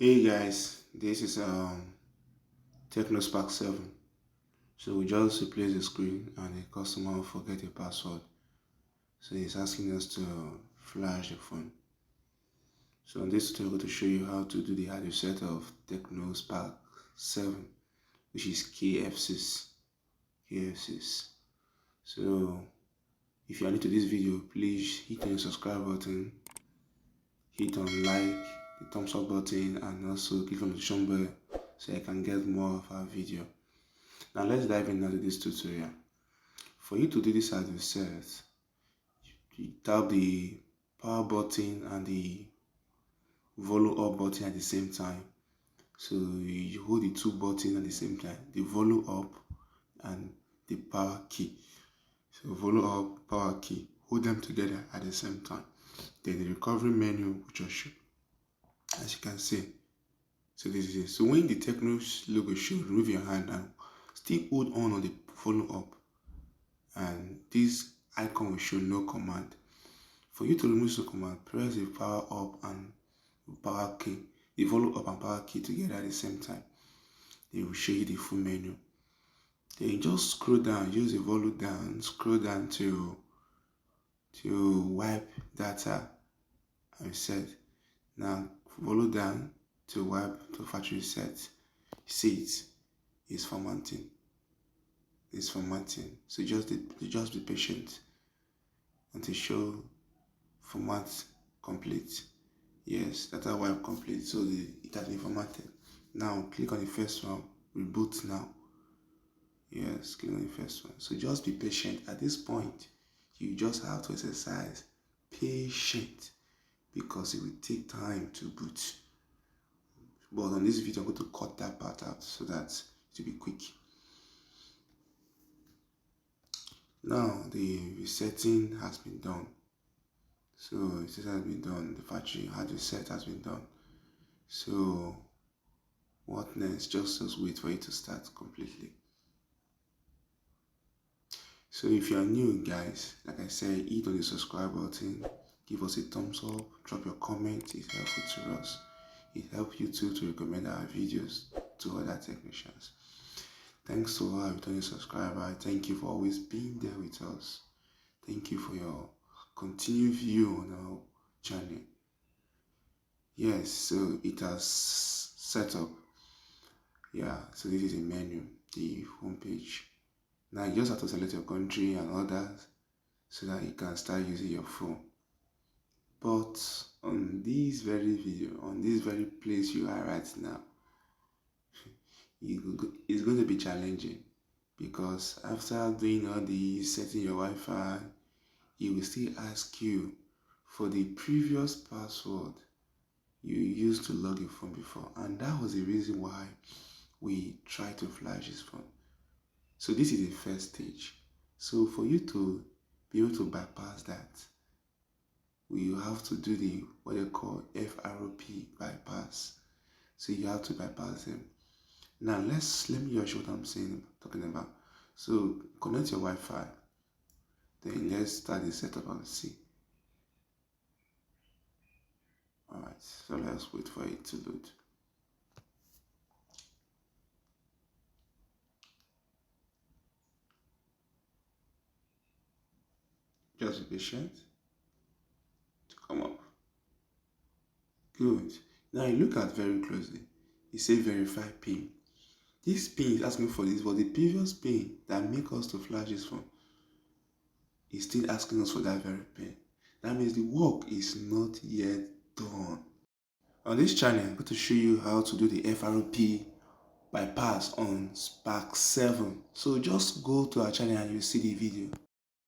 Hey guys, this is TECNO Spark7. So we just replace the screen and the customer will forget the password. So he's asking us to flash the phone. So in this tutorial, I'm going to show you how to do the hard reset of TECNO Spark7, which is KF6. So if you are new to this video, please hit on the subscribe button, hit on like, the thumbs up button, and also click on the notification bell so I can get more of our video. Now let's dive into this tutorial. For you to do this hard reset, you tap the power button and the volume up button at the same time. So you hold the two buttons at the same time, the volume up and the power key. So volume up, power key, hold them together at the same time. Then the recovery menu will just show, as you can see. So this is it. So when the TECNO logo shows, remove your hand and still hold on the volume up, and this icon will show no command. For you to remove the command, press the power up and power key, the volume up and power key together at the same time. They will show you the full menu. Then you just scroll down, use the volume down, scroll down to wipe data and reset. Now volume down to wipe to factory reset. See it's formatting. It's formatting. So just be patient until show format complete. Yes, data wipe complete. So it has been formatted. Now click on the first one, reboot now. Yes, click on the first one. So just be patient. At this point, you just have to exercise patience because it will take time to boot. But on this video, I'm going to cut that part out so that it will be quick. Now the resetting has been done. So reset has been done. The factory hard reset has been done. So what next? Just wait for it to start completely. So if you are new, guys, like I said, hit on the subscribe button, give us a thumbs up, drop your comment. It's helpful to us. It helps you too to recommend our videos to other technicians. Thanks to our returning subscriber. Thank you for always being there with us. Thank you for your continued view on our channel. Yes, so it has set up. Yeah, so this is a menu, the home page. Now you just have to select your country and others so that you can start using your phone. But on this very video, on this very place you are right now, it's going to be challenging because after doing all the setting your Wi-Fi, it will still ask you for the previous password you used to log your phone before, and that was the reason why we tried to flash this phone. So this is the first stage. So for you to be able to bypass that, we have to do the what they call FRP bypass. So you have to bypass them. Now let me just show what I'm talking about. So connect your Wi-Fi. Then let's start the setup and see. Alright, so let's wait for it to load. Just be patient to come up. Good. Now you look at very closely. It says verify PIN. This PIN is asking for this, but the previous PIN that make us to flash this phone is still asking us for that very PIN. That means the work is not yet done. On this channel, I'm going to show you how to do the FRP bypass on Spark7. So just go to our channel and you see the video.